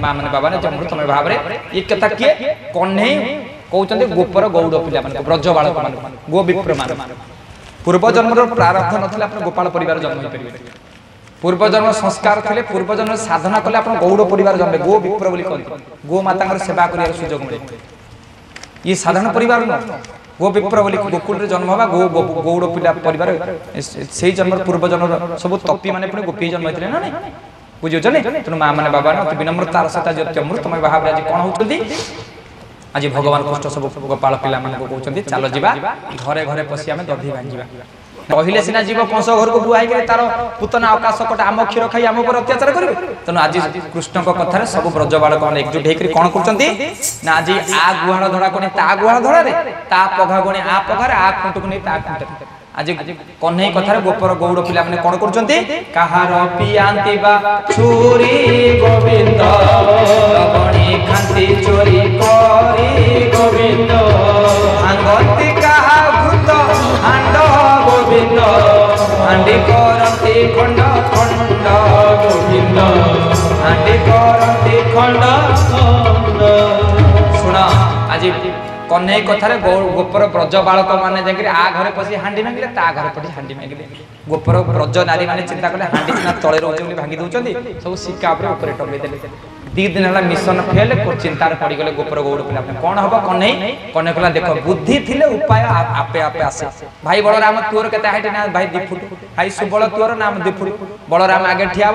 माँ मैंने बाबा ने अमृतमय भाव ये कथा किए कन्हई कहते गोपर गौड़ पिला ब्रज बालक मान गो विप्र मान पूर्व जन्म प्रारब्ध ना गोपाल परिवार जन्म हो पूर्व जन्म संस्कार थे पूर्व जन्म साधना कले आप गौड़ परिवार जन्म गो विप्र बोली कहते गो माता सेवा कर सुजोग मिले ये साधारण परिवार न गो विप्र बोली गोकुल जन्म हवा गो गौड़ पिला परिवार से जन्म पूर्व जन्म सब तपी मैंने पुणी गोपी जन्म होते ना बुझे तेणु माँ मैंने बाबा अति विनम्रतार सहित अमृतमय भाव आज कौन होती आज भगवान कृष्ण सब गोपाल पिला कहते चल जा घरे घरे पशि आम दधी भांगा कहले सीना जीव कंस घर को बुआई तार पुतना आकाश कट आम क्षीर खाई आम पर अत्याचार करेंगे तेणु आज कृष्ण कथार सब ब्रज बालक मैंने एकजुट होकर कौन कर आज आ गुहाड़ धड़ा को ता गुहाड़ धड़े ता पघा को आ पघार आ खुंट को नहीं ता खुंट आज कन्हई कथार गोपर गौड़ पिला मैंने कौन कर पियांती बा छुरी गोविंद लवणी खांती चोरी करी गोविंद आंगती कहा भूत हांड गोविंद हांडी करती खंड खंड गोविंद हांडी करती खंड खंड सुन आज कन्हई कथार गोपर ब्रज बालक मैंने जाकर आ घरे पशि हांडी मांगे ता घरे पशि हांडी मांगे गोपर ब्रज नारी मैंने चिंता कले हांडी सीना तले रोचे भांगी दौरान सब सिक्का उपर टंगे दी दिन है मिशन फेल चिंतार पड़गले गोपर गौड़ पिला कौन हम कन्हई कन्हई कहला देख बुद्धि थिले उपाय आपे आपे आसे भाई बलराम तोर के हाइट ना भाई 2 फुट भाई सुबल तोर नाम 2 फुट बलराम आगे ठिया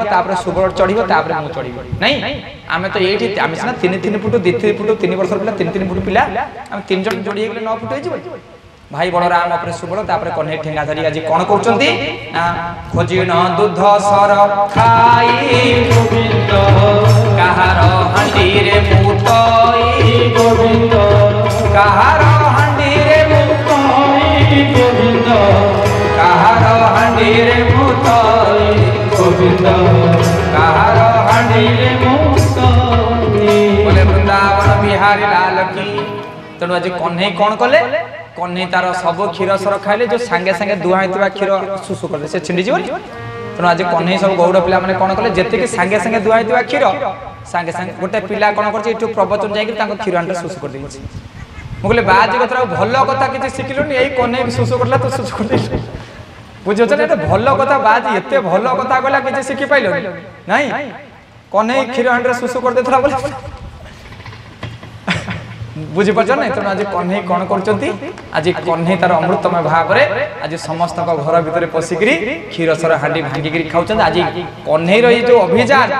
सुबल चढ़ मु चढ़ नहीं आम तो ये आम सीना 3 फुट 2 फुट 3 वर्ष पिला 3 फुट पिला आम 3 जन जोड़ी 9 फुट हो भाई बलराम अपने सुबल कन्हई ठेंगा धरी आज कौन कर खोजिन दूध सर खाई गोविंद कहार हांडी रे मुतई गोविंद कहार हांडी रे मुतई गोविंद कहार हांडी रे मुतई गोविंद कहार हांडी रे मुतई बोले वृंदावन बिहारी लाल की तेणु आज कन्हई कौन कले कन्हई तार सब क्षीर सर खाइले जो सांगे सांगे दुआ होता क्षीर सुसु कर से छिंडी जीवन तेणु आज कन्हई सब गौड़ पिला मैंने कौन कले जी सांगे सांगे दुआ होता क्षीर सांगे सांगे गोटे पिला कौन कर प्रवचन जाकर क्षीर हांडी सुसु कर मुझे बाजी कथा भल कथा किसी शिखिलुनि यही कन्हई सुसु कर तू सुसु कर बुझे भल कथा बाजी एत भल कथा कहला किसी शिखि पाइल नहीं कन्हई क्षीर हांडी सुसु कर देला बोले बुझीपार ना तेणु आज कन्हई कौन कर आज कन्हई तार अमृतमय भाव आज समस्त घर भितर पशिकी क्षीर सर हांडी भांगिकी खाऊँ आज कन्हई जो अभियान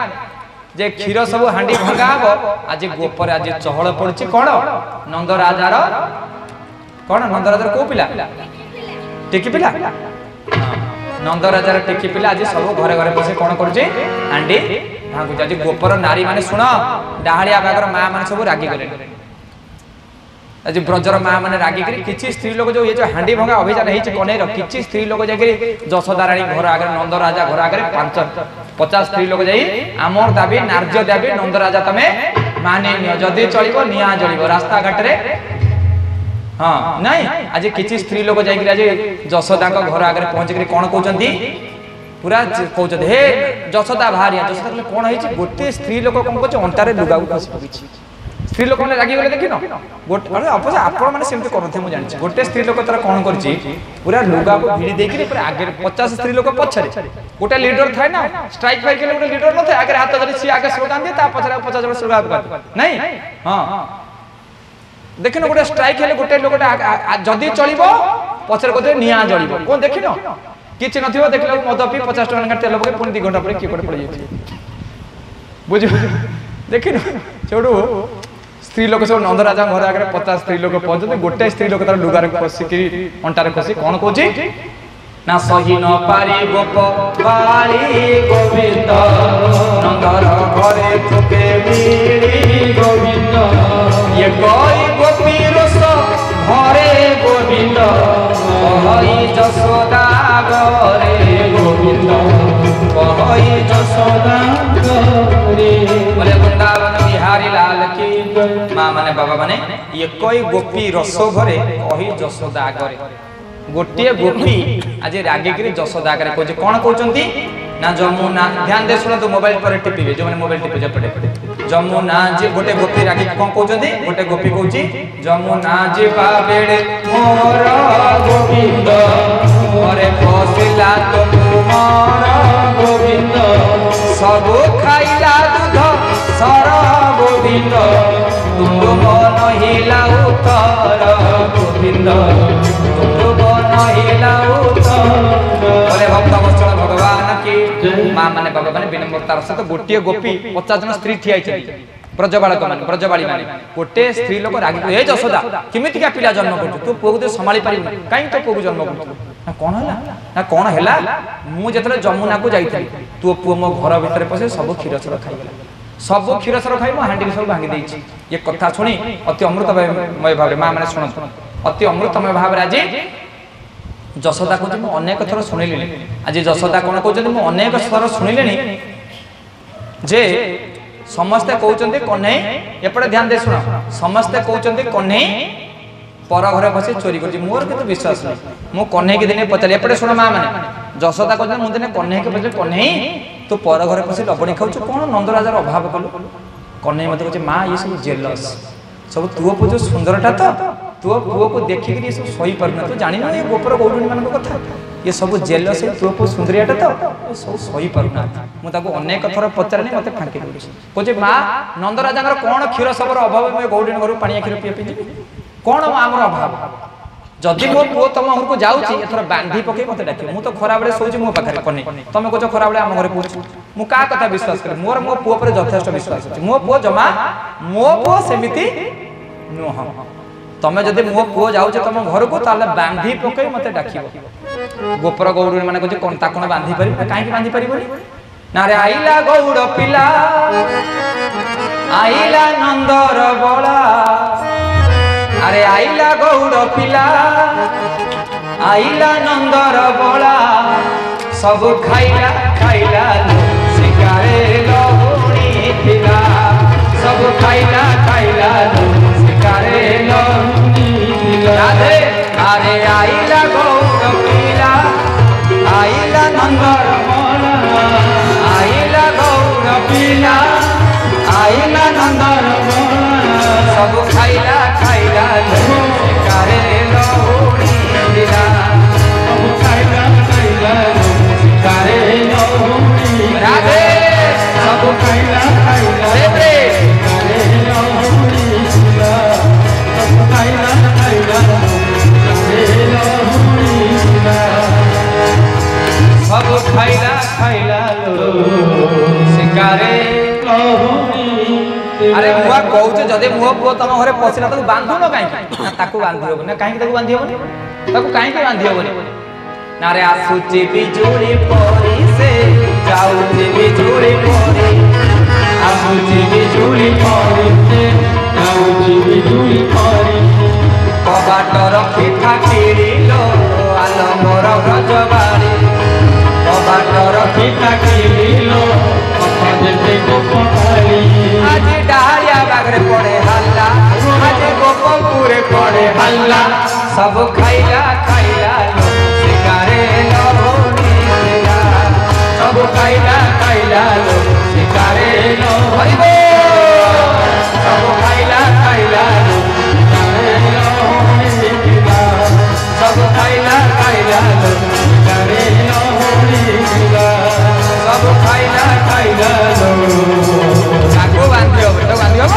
जे क्षीर सब हांडी भंगा हम आज गोपर आज चहल पड़ी कौन नंद राजार कौन नंद राजार कौ पिला टिकी पिला नंद राजार टिकी पिला आज सब घरे घरे पशि कौन कर हांडी भांगुच आज गोपर नारी माने शुण डाहालिया बागर माँ मैंने सब रागी गले आज ब्रजर माँ मैंने रागिक किसी स्त्री लोग जो ये जो हांडी भंगा अभियान है कन्हई किसी स्त्री लोग जाकर जशोदाराणी घर आगे नंद राजा घर आगे 50 स्त्री लोग जाई आमर दाबी नार्य दाबी नंद राजा तमे माने जदि चलो निआ जल रास्ता घाट रे हाँ नहीं आज किसी स्त्री लोग जाकर आज जशोदा घर आगे पहुंचिक कौन कहते पूरा कहते हे जशोदा भारिया जशोदा कौन है गोटे स्त्री लोग कौन कर अंटारे लुगा स्त्री लोक मैंने रागी गले देखिन गोटे अवश्य आपण मैंने सेमती करते मुझे जानी गोटे स्त्री लोक तार कौन कर पूरा लुगा को भिड़ी देकर पूरा आगे 50 स्त्री लोक पछरे गोटे लीडर थाए ना स्ट्राइक फाइट के गोटे लीडर न थे आगे हाथ धरी सी आगे स्लोगान दिए ता पछरे 50 जन स्लोगान नहीं हां देखिन गोटे स्ट्राइक हेले गोटे लोक जदी चलिबो पछरे कोते निया जलिबो कोन देखिन किछि नथिबो देखला मद पी 50 टका तेल पके पुनी 2 घंटा पर की कोटे पड़ी जाय बुझ देखिन छोड़ू स्त्री लोक सब नंद राजा घर आगे 50 स्त्री लोक पहुंचते गोटे स्त्री लोक तार लुगार खसिकी अंटारे खसी कौन कहे ना सही न पारी गोप बाली गोविंद नंदर घरे थुके मिली गोविंद ये कोई गोपी रस घरे गोविंद कहई जशोदा घरे गोविंद कहई जशोदा घरे बोले वृंदावन बिहारी लाल की माँ माने बाबा माने ये कोई गोपी रस घरे कही जशोदा घरे गोटे गोपी आज रागिक जशोदा घरे कहे कौन कहते ना जमुना ध्यान दे सुनो तो मोबाइल पर टिपिबे जो माने मोबाइल टिपे जपटे जमुना जे गोटे गोपी रागी कोन कहउछंती गोटे गोपी कहउची जमुना जे पाबेड़े मोर गोविंद मोरे पसिला तो मोर गोविंद सब खाइला दूध सर गोविंद तुम मन हिला उतर गोविंद तुम मन हिला उतर बोले भक्त वत्सल भगवान की मां माने बाबा माने विनम्रतार सहित गोटे गोपी 50 जन स्त्री ठिया ब्रजबालक माने ब्रजबाली माने गोटे स्त्री लोक रागी हे जशोदा किमिति का पिला जन्म करतु तू पुओ को संभाली पारि काई तो पुओ जन्म करतु ना कोन हला मु जतले जमुना को जाईथि तू पुओ मो घर भीतर पसे सब क्षीर सर खाइला सब क्षीर सर खाइ मो हांडी सब भांगी देछि ये कथा सुनी अति अमृतमय भाव रे मां माने सुनत अति अमृतमय भाव रे आज जशोदा को मु अनेक थर सुनिलिनी आज जशोदा कोन कहउछन मु अनेक थर सुनिलिनी जे समस्ते कहउछन कन्हई एपटे ध्यान दे सुनो समस्ते कहउछन कन्हई पर घरे बसी चोरी करछि मोर के तो विश्वास नै मु कन्हई के दिने पचले एपटे सुनो मां माने जशोदा कहउछन मु दिने कन्हई के पचले कन्हई तू पर घरे बसी लबणी खाउछ कोन नंदराजार अभाव कलु कन्हई मते कहछि मां ये सब जेलस सब तुओ पुजो सुंदरटा तो तुओ पुओ को देखि के सब सही परना तो जानि न ये गोपर गौडुनी मान को कथा ये सब जेलस है तुओ पु सुंदरियाटा तो सब सही परना मु ताको अनेक थर पचारनी मते फांकी देछि कोजे मां नंदराजार कोन क्षीर सबर अभाव में गौडुनी घर पानी क्षीर पिए पिए कोन हमर अभाव जदि मो पुओ तम घर को जाउची एथर बांधी पके मते डाकी मु तो खरा बेले सोची मो पाखरे कने तमे कोछ खरा बेले हम घरे पुछ मु का कथा विश्वास करे मोर मो पुओ पर यथेष्ट विश्वास अछि मो पुओ जमा मो पुओ सेमिति नुह तमे जदि मो पुओ जाउचे तम घर को ताले बांधी पके मते डाकिबो गोपर गौडुनी माने कोछ कोन ताकोन बांधी परिबो काहे की बांधी परिबोनी ना रे आइला गौड़ पिला आइला नंदर बळा अरे आइला गौड़ पिला आइला नंदर बळा सब खाइला खाइला शिकारे लहुणी थिला सब खाइला खाइला शिकारे लहुणी राधे अरे आइला गौड़ पिला आइला नंदर बळा आइला गौड़ पिला आइला नंदर बळा सब खाइला खाइला शिकारे लहुणी थिला सब खाइला खाइला शिकारे लहुणी राधे सब खाइला खाइला शिकारे लहुणी थिला सब खाइला खाइला शिकारे लहुणी थिला सब खाइला खाइला शिकारे लहुणी अरे मुआ कहउछ जदे मुह पुओ तम घरे पसिला ताकू बांधु न काई ताकू बांधी होबो ना काई ताकू बांधी होबो ताकू काई के बांधी होबो ना रे आसुची बिजुली परी से जाउची बिजुली परी आसुची बिजुली परी से जाउची बिजुली परी कबाट रखी ठाकिरिलो आलो मोर ब्रजबाड़ी कबाट रखी ठाकिरिलो जेते गोपकाली आज डालिया बागरे पड़े हल्ला आज गोपपुरे पड़े हल्ला सब खाइला खाइला शिकारे लहुणी थिला सब खाइला खाइला शिकारे लहुणी सब खाइला खाइला शिकारे लहुणी थिला सब खाइला खाइला शिकारे लहुणी थिला सब खाइला खाइला ताको बांधी हो बेटा बांधी हो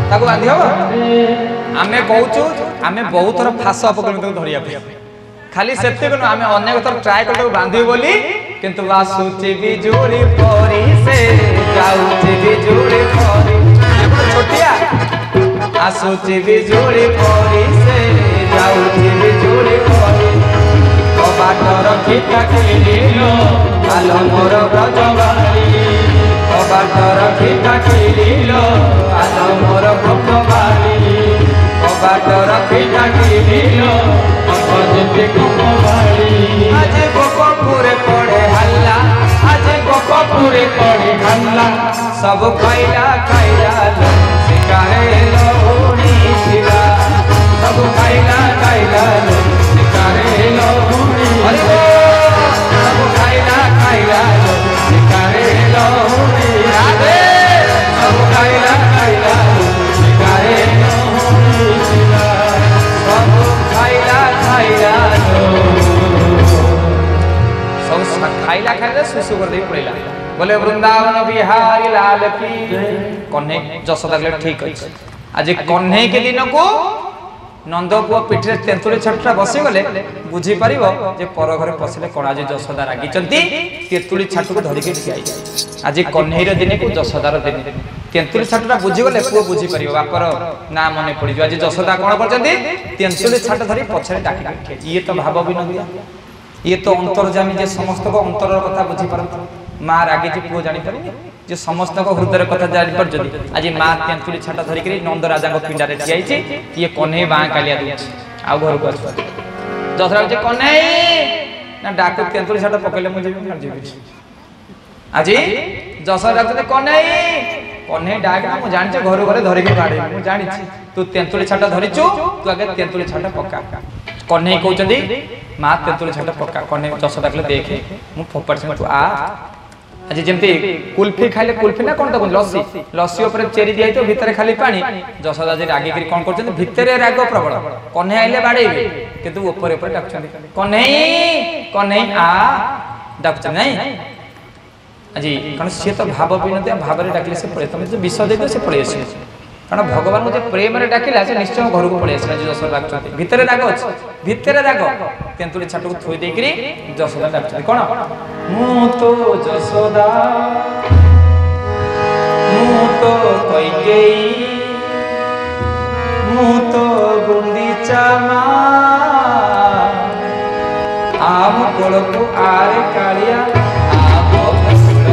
ताको बांधी हो आमे कहूचु आमे बहुत थर फास पकड़ तो धरिया पे खाली सेते को आमे अनेक थर ट्राई करतो बांधी बोली किंतु आसुची बिजुली परी से जाउची बिजुली परी ये छोटिया आसुची बिजुली परी से जाउची बिजुली परी कबाट रखी ठाकिरिलो आलो मोर ब्रजबाड़ी कबाट रखी ठाकिरिलो आलो मोर ब्रजबाड़ी कबाट रखी ठाकिरिलो जेते गोपबाड़ी आज गोपपुरे पड़े हल्ला आज गोपपुरे पड़े हल्ला सब खाइला खाइला शिकारे लहुणी थिला सब खाइला खाइला शिकारे लहुणी सब खाइला खाइला बोले वृंदावन बिहारी लाल की कन्हे जसोदा कहले ठीक अछि आज कन्हे के दिन को नंद पुओ पिठरे तेंतुली छटरा बसी गले बुझी परिबो जे पर घरे पसिले कोन आज जसोदा रागी चंती तेंतुली छाटू को धरि के ठियाई आज कन्हे रे दिन को जसोदार दिन तेंतुली छाटरा बुझी गले पुओ बुझी परिबो बापर ना मने पड़ी आज जसोदा कोन करचंती तेंतुली छाट धरि पछरे डाकी ये तो भाव विनोदिया ये तो अंतर्जामी जे समस्त को अंतर कथा बुझी परत मां रागी जी पुओ जानि परिबे जे समस्त को हृदय कथा जानि पर जदी आज मां तेंतुली छाटा धरि के नंद राजा को पिंडा रे ठियाई छी ये कन्हे बां कालिया दउछ आ घर को आसु जसरा जे कन्हे ना डाक तेंतुली छाटा पकले मु जेबी ना जेबी आज जसरा जे कन्हे कन्हे डाक मु जानि छ घर घरे धरि के गाडे मु जानि छी तू तेंतुली छाटा धरि छु तू आगे तेंतुली छाटा पक्का कन्हे कहउचंदी मां तेंतुली छाटा पक्का कन्हे जसरा कहले देखे मु फोपड़ से तू आ आज जेमती कुल्फी खाइले कुल्फी ना कोन त लस्सी लस्सी ऊपर चेरी दियाई तो भीतर खाली पानी जसदा जे रागी करी कोन करछन भीतर राग प्रबल कन्हे आइले बाडेबे किंतु ऊपर ऊपर डाकछन कन्हे कन्हे आ डाकछन नहीं आज कारण से तो भाव विनोद भाव रे डाकले से पळे तमे जो विष देबे से पळे आसे कारण भगवान को जे प्रेम रे डाकिला से निश्चय घर को पळे आसे जसदा डाकछन भीतर राग अछि भीतर राग तेंतुली छाटू को थोई देकरी जसदा डाकछन कोन मु तो जसोदा मु तो कैकेयी मु तो गुंडीचा मां आम कोल को आरे कालिया आम फूल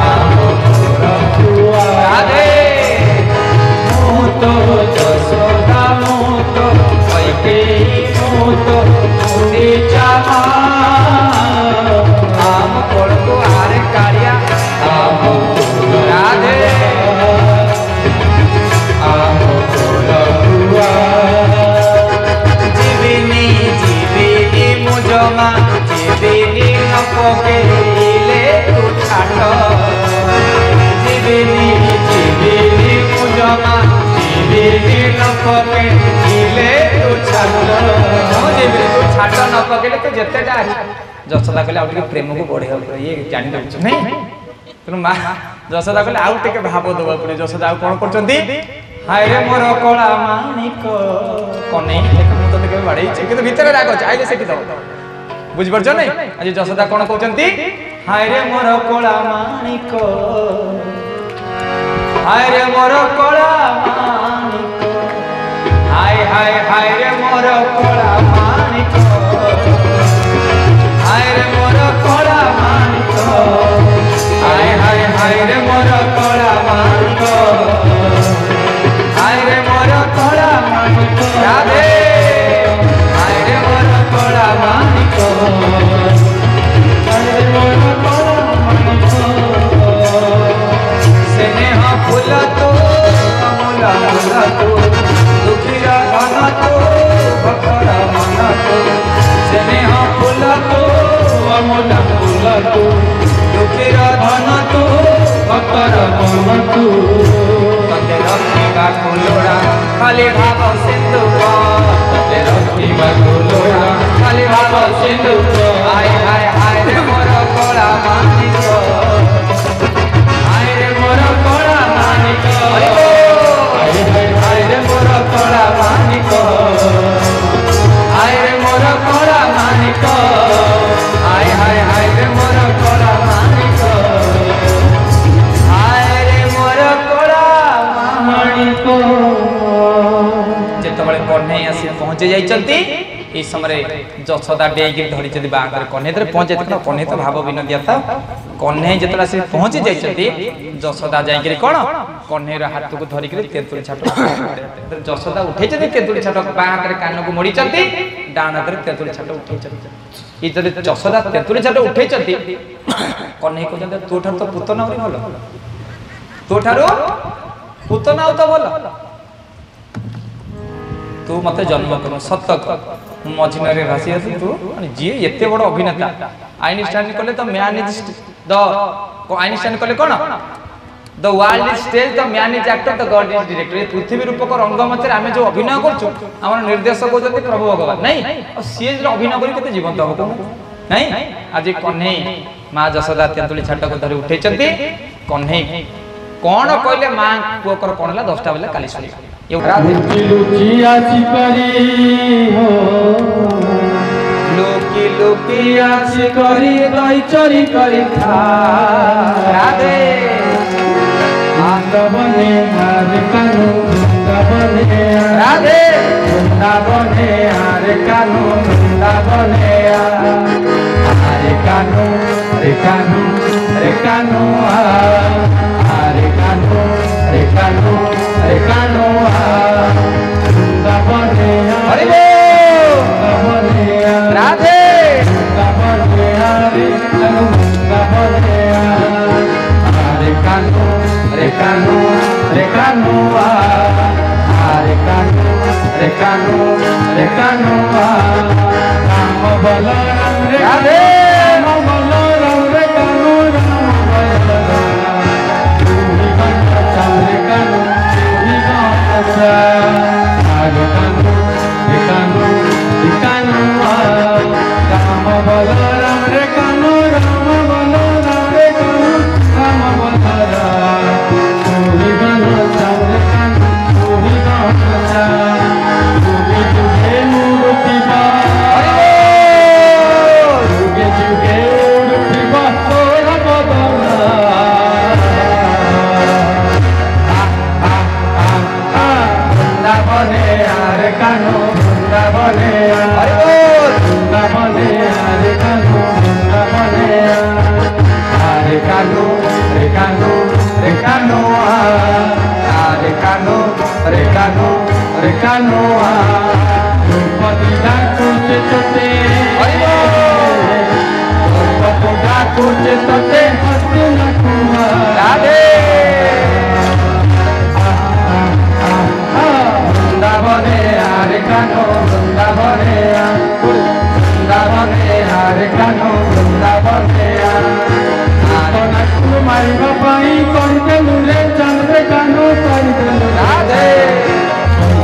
आम फूल राधे मु तो जसोदा मु तो कैकेयी मु तो गुंडीचा आम कोल को आरे कालिया आम फूल राधे आम फूल जीविनी जीविनी मुजमा जीविनी नपके ले तू छाट जीविनी जीविनी मुजमा जीविनी नपके ले तू छाट जीविनी तू छाट नपकेले तो जेतेटा जसदा कहले आउ टिके प्रेम को बढ़े ये जानि दउछ नहीं तनु मां जसदा कहले आउ टिके भाव दबा पड़े जसदा आउ कोन करचंदी हाय रे मोर कोला मानिक कोने देख मु तो देखे बाड़े छै कि भीतर राग छै आइले सेठी दो बुझ परछ नै आज जसदा कोन कहचंती हाय रे मोर कोला मानिक हाय रे मोर कोला मानिक हाय हाय हाय रे मोर कोला मानिक हाय रे मोर कोला मानिक हाय हाय हाय रे मोर कोला मानिक हाय रे मोर कोला मानिक राधे हाय रे मोर कोला मानिक हाय रे मोर कोला मानिक स्नेह फूल तो अमूल फूल तो दुखीरा धन तो भक्तरा मन तो स्नेह फूल तो अमूल फूल तो दुखीरा धन तो भक्तरा मन तो तते रखिबा कुलोड़ा खाली भाव सिंधु तते रखिबा कुलोड़ा खाली भाव सिंधु हाय हाय हाय रे मोर कोला मानिक हाय रे मोर कोला मानिक हाय हाय हाय रे मोर कोला मानिक हाय रे मोर कोला मानिक हाय हाय हाय रे मोर कोला मानिक हाय रे मोर कोला मानिक जेतबळे कन्हे आसी पहुंचे जाइचंती ए समय जसोदा डेगी धरि चदी बागर कन्हे तरे पहुंचे तक कन्हे तो भाव विनोदिया था कन्हे जेतला से पहुंचे जाइचंती जसोदा जाई के कोन कन्हे रा हाथ को धरि के तेंतुली छाट जसोदा उठे चदी तेंतुली छाट बागर कान को मोड़ी चंती डाण हाथ तेंतुली छाट उठे चंती ई जदी जसोदा तेंतुली छाट उठे चंती कन्हे को जंते तोठार तो पुतना होई भलो तोठारो पुतना तो भलो तू मते जन्म कर सत्य मझिनरे भासी आसी तू जी एते बड़ अभिनेता आइनस्टाइन कले तो मैन इज द आइनस्टाइन कले कोन the world is stage the man is actor the God is director ये पृथ्वी रूपक रंगमंच रे आमे जो अभिनय करछु हमर निर्देशक होजते प्रभु भगवान नहीं और सी जो अभिनय करी केते जीवंत हो नहीं आज कन्हई माँ जशोदा तेंतुली छाट को धरी उठे कन्हई कौन कहले माँ पुअकर कौन है 10टा बेले काली सुनी लुकी लुकी आसी करी दई चोरी करी खा राधे आंदवने हरे कानू वृंदावने राधे वृंदावने हरे कानू वृंदावने हरे कानू हरे कानू हरे कानू हरे कानू हरे कानू हरे कानू वृंदावने हरे वृंदावने राधे वृंदावने हरे कानू वृंदावने हरे कानू हरे कानू हरे कानू हरे कानू हरे कानू हरे कानू राम बलराम रे राधे राम बलराम रे कानू राम बलराम तूही घनश्याम रे कानू तूही घनश्याम हरे कानू रे कानू रे कानू राम बलराम रे कानू राम बलराम रे कानू राम बलराम तूही घनश्याम रे कानू तूही घनश्याम जुगे जुगे मूर्ति जुगे जुगे मूर्ति तोर बदला वृंदावने हरे कानू वृंदावने वृंदावने हरे कानू वृंदावने हरे कानू हरे कानू हरे कानू हरे कानू हरे कानू हरे कानू द्रौपदी डाकुचे तोते द्रौपदी डाकुचे तोते हस्तिनापुर राधे वृंदावने हरे कानू वृंदावने वृंदावने हरे कानू वृंदावने नाचु मारिबा पाई करदेलु रे चंद्र कानू करदेलु राधे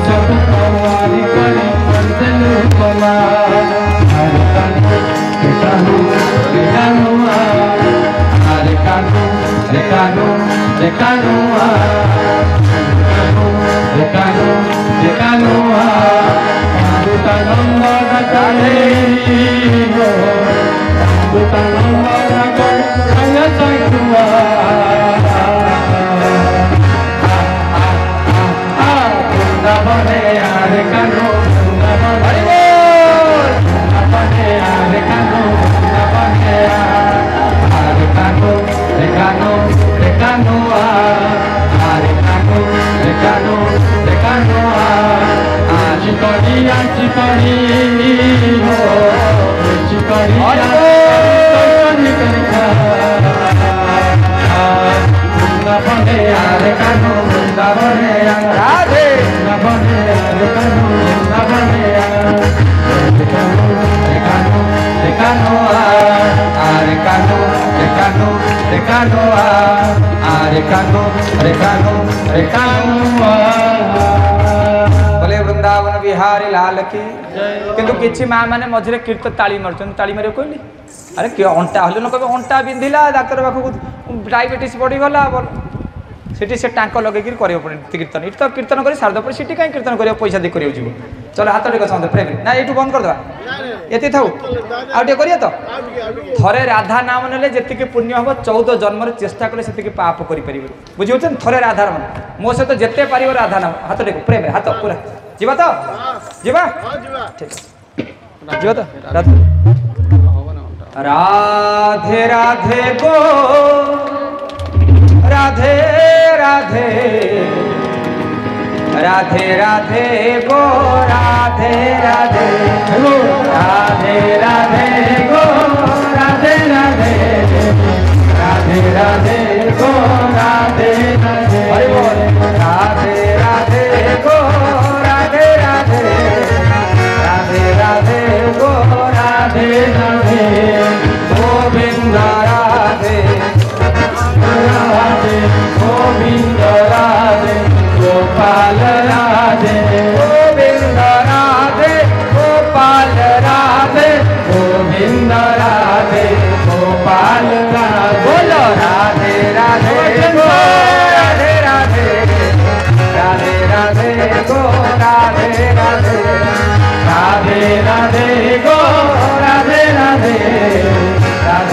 सब कवारी करी करदेलु कला हरे कानू हरे कानू हरे कानू हरे कानू हरे कानू हरे कानू हरे कानू हरे कानू अमृतानंद राधे हो अमृतानंद राधे संग संगुआ वृंदावने हरे कानू वृंदावने वृंदावने हरे कानू वृंदावने हरे कानू हरे कानू हरे कानू हरे कानू हरे कानू हरे कानू चिकड़ी हो चिकड़ी वृंदावने हरे कानू वृंदावने राधे वृंदावने हरे कानू वृंदावने हरे कानू हरे कानू हरे कानू हरे कानू हरे कानू हरे कानू हरे कानू हरे कानू हरे कानू बोले वृंदावन बिहारी लाल की किंतु किछि माँ माने मझे कीर्तन ताली मारुछन ताली मारे कहली अरे कि अंटा हल न कहे अंटा बिंधिला डाक्तर पाखक डायबिटीज बढ़ीगला सेठी से टाँक लगे कर कीर्तन इट तो कीर्तन कर सारद पर सीटी कहीं कीर्तन कर पैसा दे कर चलो हाथ टेक समझ प्रेम ना ये बंद करदे ये था आगे करिए तो थरे राधा नाम ने जी पुण्य हम 14 जन्म चेष्टा कले से पाप करेंगे बुझे थरे राधा नाम मो सहित जिते पार राधा नाम हाथ टेक प्रेम हाथ पूरा जीवा तो जीवा ठीक जीवा तो राधे राधे गो राधे राधे राधे राधे गो राधे राधे गो राधे राधे गो राधे राधे राधे राधे गो राधे राधे राधे राधे गो राधे राधे राधे राधे गो राधे राधे गोविंद राधे राधे गोविंद राधे गोपाल राधे गोविंद राधे गोपाल राधे गोविंद राधे